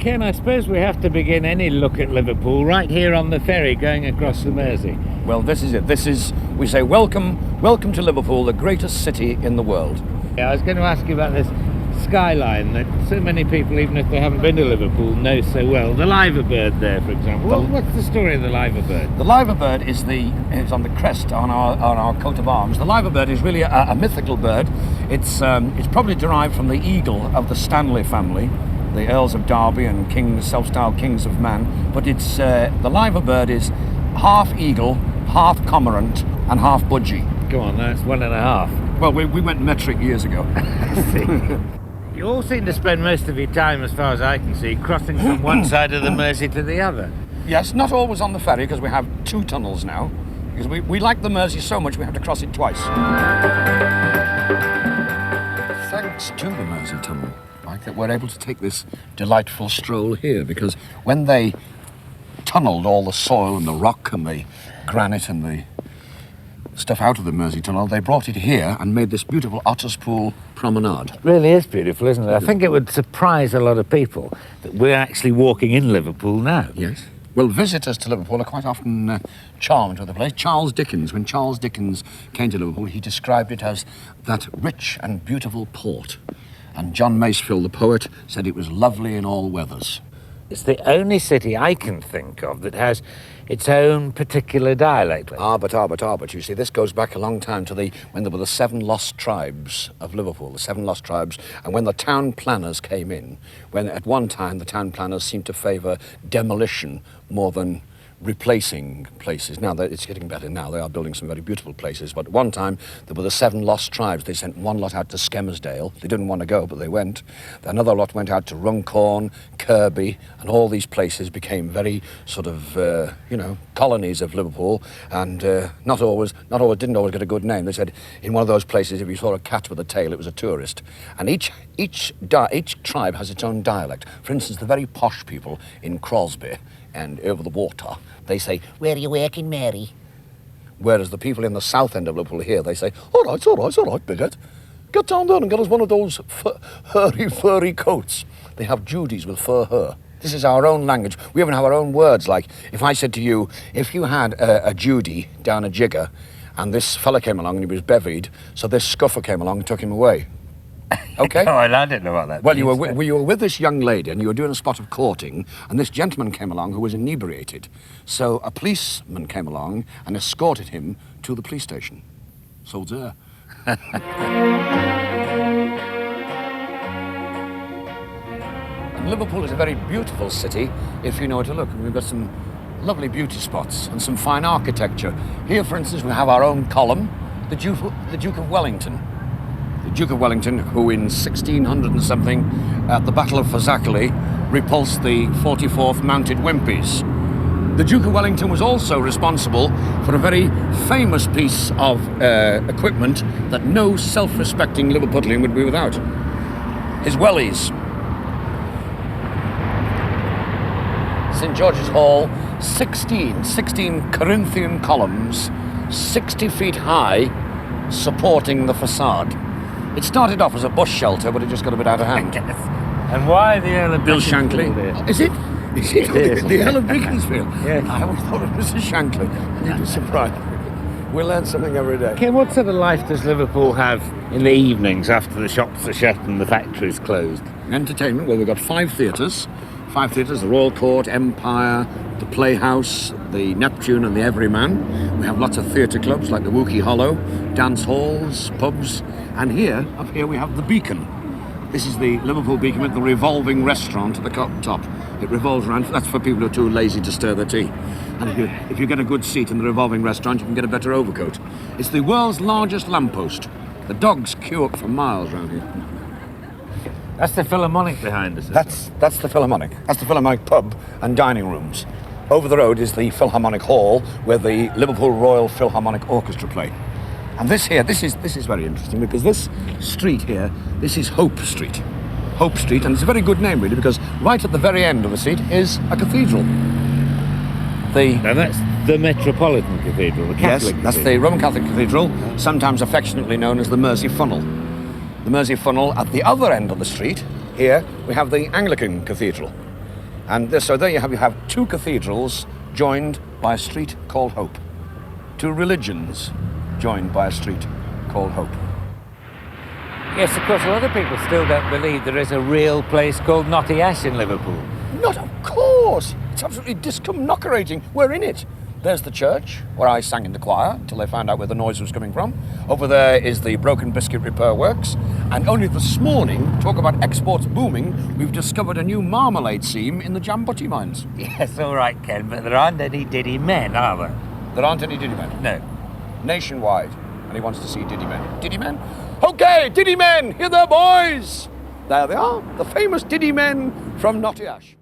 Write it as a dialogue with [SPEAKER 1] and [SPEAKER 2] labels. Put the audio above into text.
[SPEAKER 1] Ken, I suppose we have to begin any look at Liverpool right here on the ferry going across the Mersey.
[SPEAKER 2] Well, this is it. We say welcome to Liverpool, the greatest city in the world.
[SPEAKER 1] Yeah, I was going to ask you about this skyline that so many people, even if they haven't been to Liverpool, know so well. The liver bird there, for example. What's the story of the liver bird?
[SPEAKER 2] The liver bird is on the crest on our coat of arms. The liver bird is really a mythical bird. It's probably derived from the eagle of the Stanley family, the Earls of Derby and kings, self-styled kings of man. But it's the liver bird is half eagle, half cormorant, and half budgie.
[SPEAKER 1] Go on, that's 1.5.
[SPEAKER 2] Well, we went metric years ago.
[SPEAKER 1] I see. You all seem to spend most of your time, as far as I can see, crossing from one side of the Mersey to the other.
[SPEAKER 2] Yes, not always on the ferry, because we have 2 tunnels now. Because we like the Mersey so much, we have to cross it twice. Thanks to the Mersey tunnel, Mike, that we're able to take this delightful stroll here, because when they tunnelled all the soil and the rock and the granite and the stuff out of the Mersey tunnel, they brought it here and made this beautiful Otter's Pool promenade.
[SPEAKER 1] It really is beautiful, isn't it? I think it would surprise a lot of people that we're actually walking in Liverpool now.
[SPEAKER 2] Yes. Well, visitors to Liverpool are quite often charmed with the place. When Charles Dickens came to Liverpool, he described it as that rich and beautiful port. And John Masefield, the poet, said it was lovely in all weathers.
[SPEAKER 1] It's the only city I can think of that has its own particular dialect.
[SPEAKER 2] But you see, this goes back a long time to when there were the 7 lost tribes of Liverpool, the 7 lost tribes, and when the town planners came in, when at one time the town planners seemed to favour demolition more than replacing places. Now, it's getting better now. They are building some very beautiful places. But at one time, there were the 7 lost tribes. They sent one lot out to Skemersdale. They didn't want to go, but they went. Another lot went out to Runcorn, Kirby, and all these places became very sort of, colonies of Liverpool, and didn't always get a good name. They said in one of those places, if you saw a cat with a tail, it was a tourist. And each tribe has its own dialect. For instance, the very posh people in Crosby and over the water, they say, "Where are you working, Mary?" Whereas the people in the south end of Liverpool here, they say, all right, bigot. Get down there and get us one of those furry coats. They have Judies with fur hair. This is our own language. We even have our own words. Like, if I said to you, if you had a Judy down a jigger, and this fella came along and he was bevied, so this scuffer came along and took him away. Okay?
[SPEAKER 1] Oh, I didn't know about that.
[SPEAKER 2] Well, you were with this young lady and you were doing a spot of courting, and this gentleman came along who was inebriated. So a policeman came along and escorted him to the police station. So there. And Liverpool is a very beautiful city if you know where to look. And we've got some lovely beauty spots and some fine architecture. Here, for instance, we have our own column, the Duke of Wellington. The Duke of Wellington, who in 1600 and something, at the Battle of Fazakerley, repulsed the 44th Mounted Wimpys. The Duke of Wellington was also responsible for a very famous piece of equipment that no self-respecting Liverpudlian would be without. His wellies. St. George's Hall, 16 Corinthian columns, 60 feet high, supporting the facade. It started off as a bush shelter, but it just got a bit out of hand.
[SPEAKER 1] And why the Earl of
[SPEAKER 2] Bill Shankly? Is it? The Earl of Beaconsfield?
[SPEAKER 1] Yes.
[SPEAKER 2] I always thought it was Mrs. Shankly. You'd be surprised. We learn something every day.
[SPEAKER 1] Ken, what sort of life does Liverpool have in the evenings after the shops are shut and the factories closed?
[SPEAKER 2] Entertainment, well, we've got 5 theatres. 5 theatres, the Royal Court, Empire, the Playhouse, the Neptune and the Everyman. We have lots of theatre clubs like the Wookey Hollow, dance halls, pubs, and up here we have the Beacon. This is the Liverpool Beacon with the revolving restaurant at the top. It revolves around, that's for people who are too lazy to stir their tea. And if you get a good seat in the revolving restaurant, you can get a better overcoat. It's the world's largest lamppost. The dogs queue up for miles around here.
[SPEAKER 1] That's the Philharmonic behind us.
[SPEAKER 2] That's the Philharmonic. That's the Philharmonic pub and dining rooms. Over the road is the Philharmonic Hall, where the Liverpool Royal Philharmonic Orchestra play. And this is very interesting, because this street here, this is Hope Street. Hope Street, and it's a very good name really, because right at the very end of the street is a cathedral.
[SPEAKER 1] And that's the Metropolitan Cathedral, the Catholic
[SPEAKER 2] Yes, that's the Roman Catholic Cathedral, sometimes affectionately known as the Mersey Funnel. The Mersey Funnel at the other end of the street, here, we have the Anglican Cathedral. So there you have two cathedrals joined by a street called Hope. Two religions joined by a street called Hope.
[SPEAKER 1] Yes, of course, a lot of people still don't believe there is a real place called Knotty Ash in Liverpool.
[SPEAKER 2] Not of course! It's absolutely discombobulating. We're in it. There's the church, where I sang in the choir until they found out where the noise was coming from. Over there is the Broken Biscuit Repair Works. And only this morning, talk about exports booming, we've discovered a new marmalade seam in the Jambutti mines.
[SPEAKER 1] Yes, all right, Ken, but there aren't any Diddy men, are there?
[SPEAKER 2] There aren't any Diddy men?
[SPEAKER 1] No.
[SPEAKER 2] Nationwide. And he wants to see Diddy men. Diddy men? Okay, Diddy men, here there, boys! There they are, the famous Diddy men from Knotty Ash.